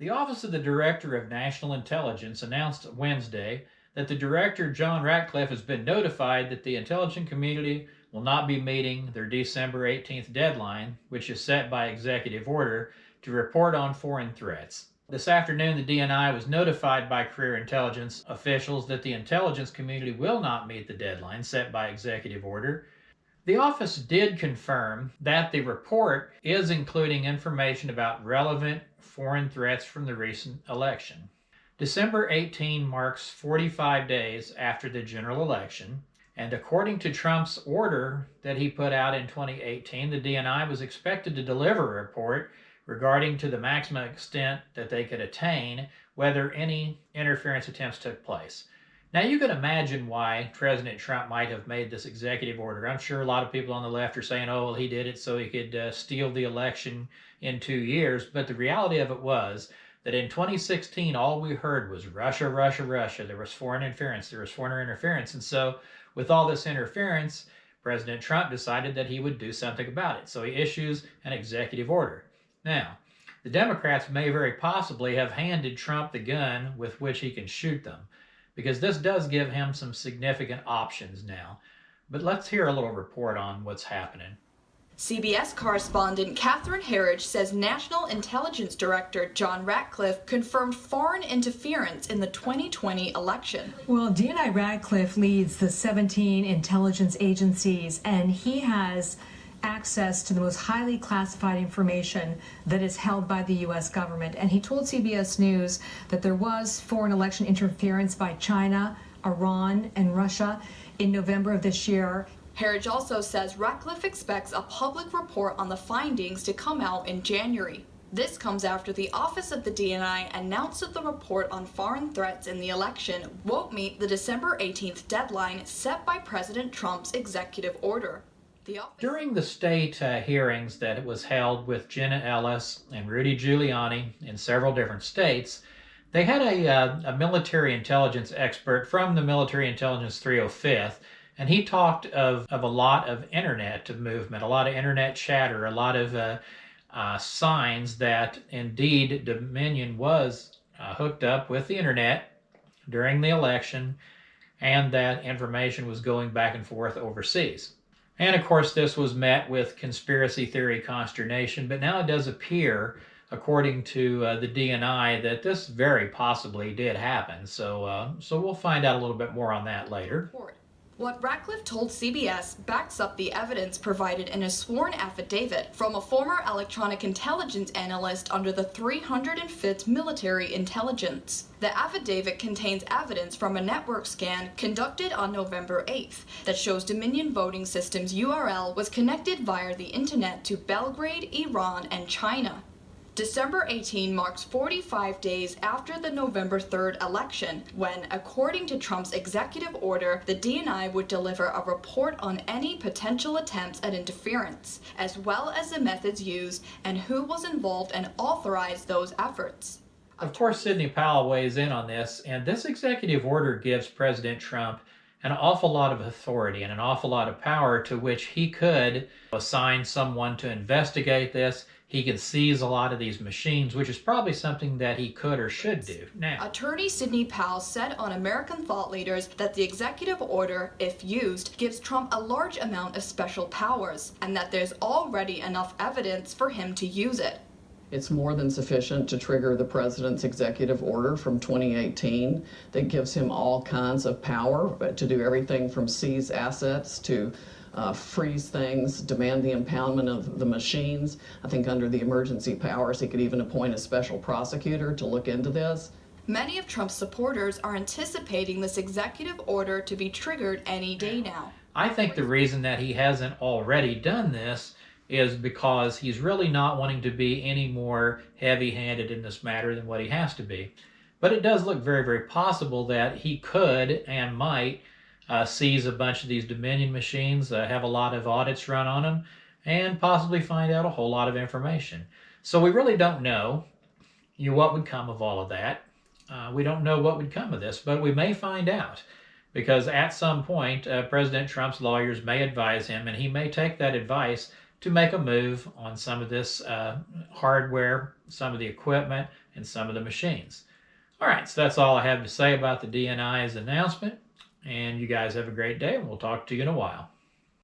The Office of the Director of National Intelligence announced Wednesday that the Director, John Ratcliffe, has been notified that the intelligence community will not be meeting their December 18th deadline, which is set by executive order, to report on foreign threats. This afternoon, the DNI was notified by career intelligence officials that the intelligence community will not meet the deadline set by executive order. The office did confirm that the report is including information about relevant foreign threats from the recent election. December 18 marks 45 days after the general election, and according to Trump's order that he put out in 2018, the DNI was expected to deliver a report regarding to the maximum extent that they could attain whether any interference attempts took place. Now you can imagine why President Trump might have made this executive order. I'm sure a lot of people on the left are saying, oh, well, he did it so he could steal the election in 2 years. But the reality of it was that in 2016, all we heard was Russia, Russia, Russia. There was foreign interference. And so with all this interference, President Trump decided that he would do something about it. So he issues an executive order. Now, the Democrats may very possibly have handed Trump the gun with which he can shoot them, because this does give him some significant options now. But let's hear a little report on what's happening. CBS correspondent Catherine Herridge says National Intelligence Director John Ratcliffe confirmed foreign interference in the 2020 election. Well, DNI Ratcliffe leads the 17 intelligence agencies, and he has access to the most highly classified information that is held by the U.S. government. And he told CBS News that there was foreign election interference by China, Iran, and Russia in November of this year. Herridge also says Ratcliffe expects a public report on the findings to come out in January. This comes after the Office of the DNI announced that the report on foreign threats in the election won't meet the December 18th deadline set by President Trump's executive order. During the state hearings that was held with Jenna Ellis and Rudy Giuliani in several different states, they had a military intelligence expert from the Military Intelligence 305th, and he talked of a lot of internet movement, a lot of internet chatter, a lot of signs that indeed Dominion was hooked up with the internet during the election, and that information was going back and forth overseas. And of course, this was met with conspiracy theory consternation, but now it does appear, according to the DNI, that this very possibly did happen. So we'll find out a little bit more on that later. What Ratcliffe told CBS backs up the evidence provided in a sworn affidavit from a former electronic intelligence analyst under the 305th Military Intelligence. The affidavit contains evidence from a network scan conducted on November 8th that shows Dominion Voting System's URL was connected via the internet to Belgrade, Iran, and China. December 18 marks 45 days after the November 3rd election, when, according to Trump's executive order, the DNI would deliver a report on any potential attempts at interference, as well as the methods used and who was involved and authorized those efforts. Of course, Sidney Powell weighs in on this, and this executive order gives President Trump an awful lot of authority and an awful lot of power to which he could assign someone to investigate this. He could seize a lot of these machines, which is probably something that he could or should do now. Attorney Sidney Powell said on American Thought Leaders that the executive order, if used, gives Trump a large amount of special powers, and that there's already enough evidence for him to use it. It's more than sufficient to trigger the president's executive order from 2018 that gives him all kinds of power to do everything from seize assets to freeze things, demand the impoundment of the machines. I think under the emergency powers, he could even appoint a special prosecutor to look into this. Many of Trump's supporters are anticipating this executive order to be triggered any day now. I think the reason that he hasn't already done this is because he's really not wanting to be any more heavy-handed in this matter than what he has to be. But it does look very, very possible that he could and might seize a bunch of these Dominion machines, have a lot of audits run on them, and possibly find out a whole lot of information. So we really don't know what would come of all of that. We don't know what would come of this, but we may find out, because at some point President Trump's lawyers may advise him, and he may take that advice to make a move on some of this hardware, some of the equipment, and some of the machines. All right, so that's all I have to say about the DNI's announcement. And you guys have a great day, and we'll talk to you in a while.